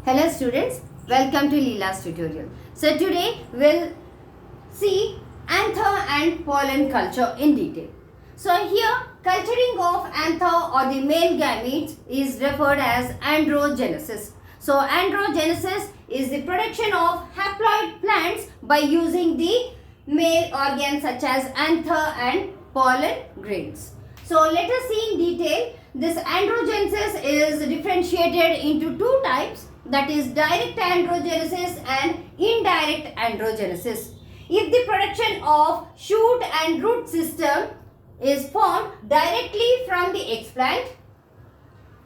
Hello students, welcome to LEELA'S tutorial. So today we'll see anther and pollen culture in detail. So here culturing of anther or the male gametes is referred as androgenesis. So androgenesis is the production of haploid plants by using the male organs such as anther and pollen grains. So let us see in detail. This androgenesis is differentiated into two types, that is direct androgenesis and indirect androgenesis. If the production of shoot and root system is formed directly from the explant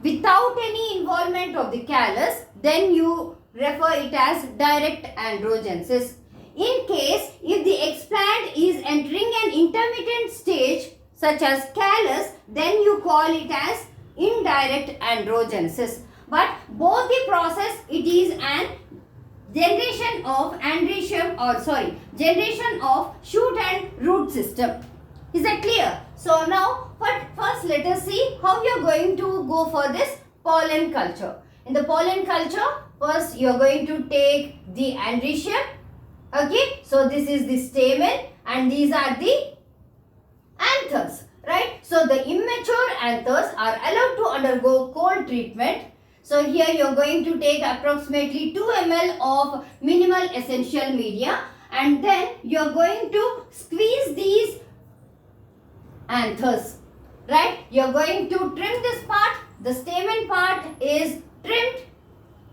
without any involvement of the callus, then you refer it as direct androgenesis. In case if the explant is entering an intermittent stage such as callus, then you call it as indirect androgenesis. But both the process, it is an generation of generation of shoot and root system. Is that clear? So now first let us see how you are going to go for this pollen culture. In the pollen culture, first you are going to take the andrecium. Okay, so this is the stamen and these are the anthers, right? So the immature anthers are allowed to undergo cold treatment. So here you are going to take approximately 2 ml of minimal essential media and then you are going to squeeze these anthers, right? You are going to trim this part. The stamen part is trimmed,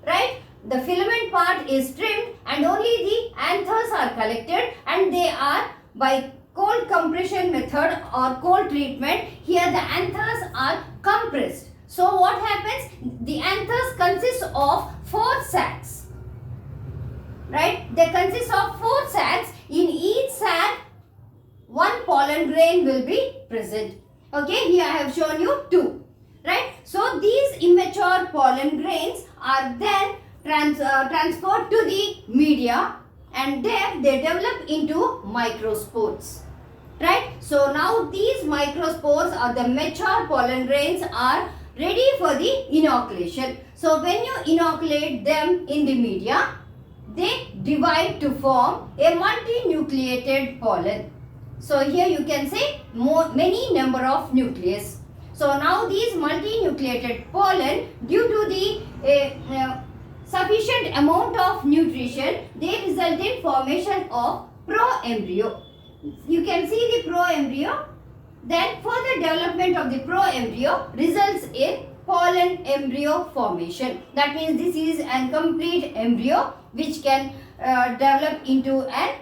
right? The filament part is trimmed and only the anthers are collected and they are by cold compression method or cold treatment. Here the anthers are compressed. So what happens? The anthers consist of 4 sacs, right? They consist of 4 sacs. In each sac, 1 pollen grain will be present. Okay, here I have shown you 2, right? So these immature pollen grains are then transferred to the media and there they develop into microspores, right? So now these microspores or the mature pollen grains are ready for the inoculation. So when you inoculate them in the media, they divide to form a multinucleated pollen. So here you can say many number of nucleus. So now these multinucleated pollen, due to the sufficient amount of nutrition, they result in formation of proembryo. You can see the proembryo. Then further development of the proembryo results in pollen embryo formation. That means this is a complete embryo which can develop into a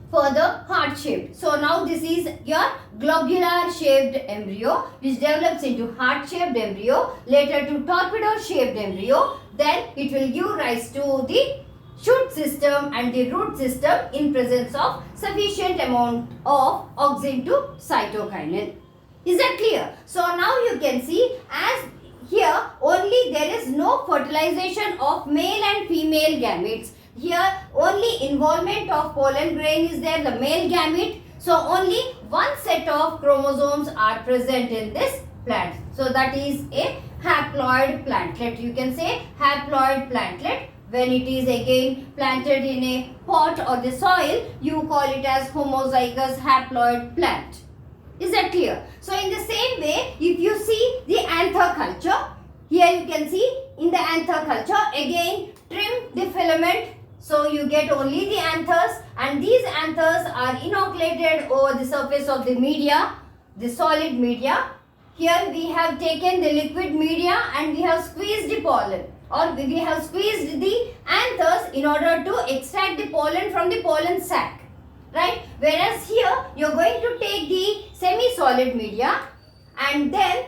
further heart shaped. So now this is your globular shaped embryo which develops into heart shaped embryo, later to torpedo shaped embryo. Then it will give rise to the shoot system and the root system in presence of sufficient amount of auxin to cytokinin. Is that clear? So now you can see as here only there is no fertilization of male and female gametes. Here only involvement of pollen grain is there, the male gamete. So only one set of chromosomes are present in this plant. So that is a haploid plantlet. You can say haploid plantlet. When it is again planted in a pot or the soil, you call it as homozygous haploid plant. Is that clear? So in the same way, if you see the anther culture, here you can see in the anther culture, again trim the filament. So you get only the anthers and these anthers are inoculated over the surface of the media, the solid media. Here we have taken the liquid media and we have squeezed the pollen, or we have squeezed the anthers in order to extract the pollen from the pollen sac, right? Whereas here you are going to take the semi-solid media and then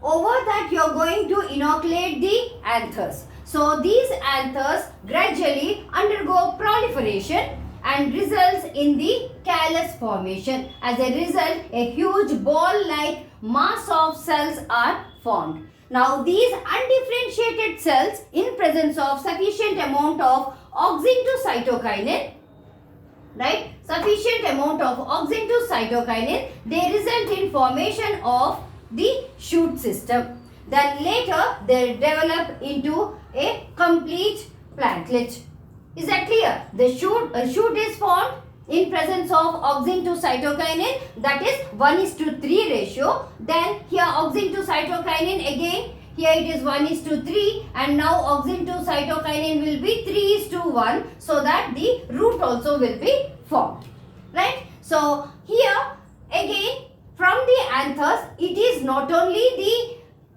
over that you are going to inoculate the anthers. So these anthers gradually undergo proliferation and results in the callus formation. As a result, a huge ball-like mass of cells are formed. Now these undifferentiated cells in presence of sufficient amount of auxin to cytokinin, right? Sufficient amount of auxin to cytokinin, they result in formation of the shoot system. then later they develop into a complete plantlet. Is that clear? The shoot is formed in presence of auxin to cytokinin, that is 1:3 ratio. Then here auxin to cytokinin again, here it is 1:3, and now auxin to cytokinin will be 3:1, so that the root also will be formed. Right? So here again from the anthers, it is not only the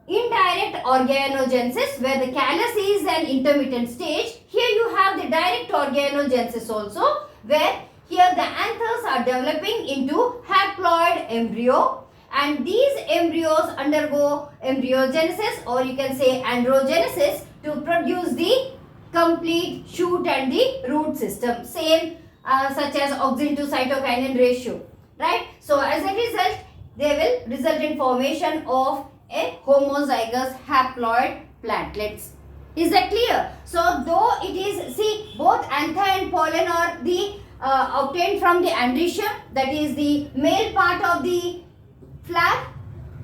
indirect organogenesis where the callus is an intermittent stage. Here you have the direct organogenesis also, where here the anthers are developing into haploid embryo, and these embryos undergo embryogenesis, or you can say androgenesis, to produce the complete shoot and the root system, same such as auxin to cytokinin ratio. Right? So as a result, they will result in formation of a homozygous haploid plantlets. Is that clear? So though it is, see, both anther and pollen are the obtained from the andrecium, that is the male part of the flag,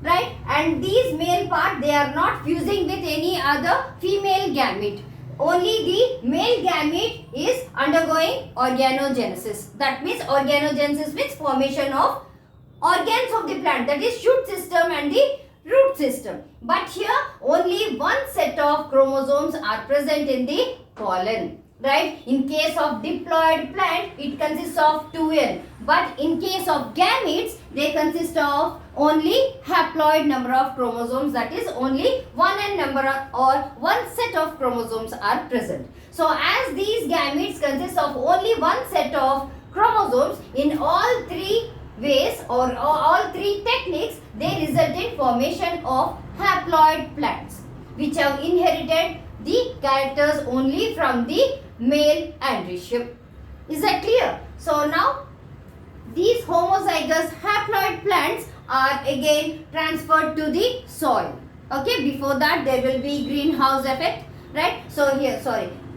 right? And these male part, they are not fusing with any other female gamete. Only the male gamete is undergoing organogenesis. That means organogenesis means formation of organs of the plant, that is shoot system and the root system. But here only one set of chromosomes are present in the pollen. Right? In case of diploid plant, it consists of 2n. But in case of gametes, they consist of only haploid number of chromosomes, that is only 1n number or one set of chromosomes are present. So as these gametes consist of only one set of chromosomes, in all three ways or all three techniques, they result in formation of haploid plants, which have inherited the characters only from the male andrecium. Is that clear? So now these homozygous haploid plants are again transferred to the soil. Okay, before that there will be greenhouse effect, right? So here,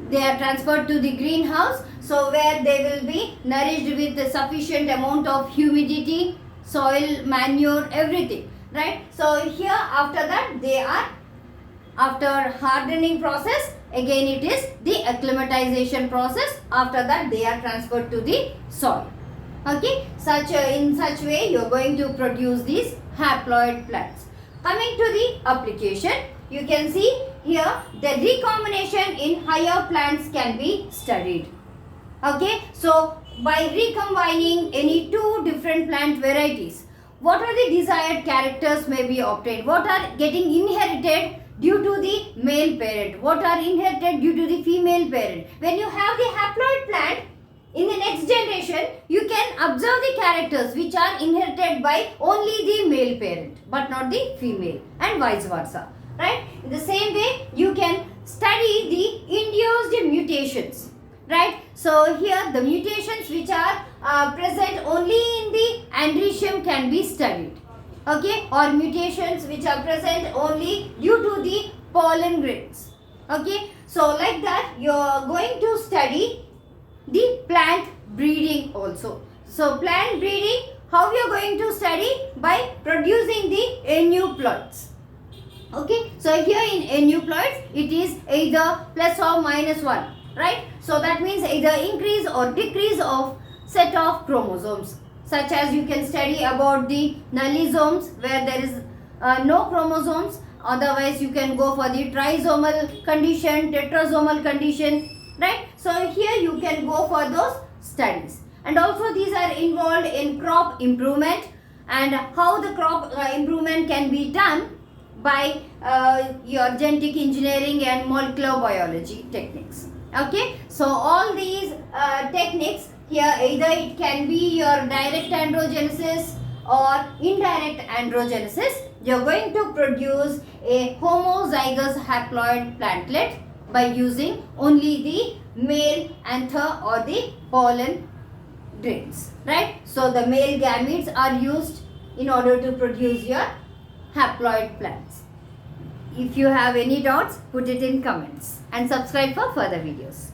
they are transferred to the greenhouse, so where they will be nourished with a sufficient amount of humidity, soil, manure, everything, right? So here after that they are, after hardening process, again it is the acclimatization process. After that they are transferred to the soil. Okay, in such way you are going to produce these haploid plants. Coming to the application, you can see here the recombination in higher plants can be studied. Okay, so by recombining any two different plant varieties, what are the desired characters may be obtained? What are getting inherited due to the male parent? What are inherited due to the female parent? When you have the haploid plant, in the next generation, you can observe the characters which are inherited by only the male parent, but not the female, and vice versa. Right? In the same way, you can study the induced mutations. Right? So here the mutations which are present only in the andrecium can be studied. Okay, or mutations which are present only due to the pollen grains. Okay, so like that you are going to study the plant breeding also. So plant breeding, how you are going to study? By producing the aneuploids. Okay, so here in aneuploids it is either plus or minus 1, right? So that means either increase or decrease of set of chromosomes. Such as you can study about the nullisomes where there is no chromosomes. Otherwise you can go for the trisomal condition, tetrasomal condition, right? So here you can go for those studies. And also these are involved in crop improvement, and how the crop improvement can be done by your genetic engineering and molecular biology techniques. Okay, so all these techniques here, either it can be your direct androgenesis or indirect androgenesis. You are going to produce a homozygous haploid plantlet by using only the male anther or the pollen grains, right? So the male gametes are used in order to produce your haploid plants. If you have any doubts, put it in comments and subscribe for further videos.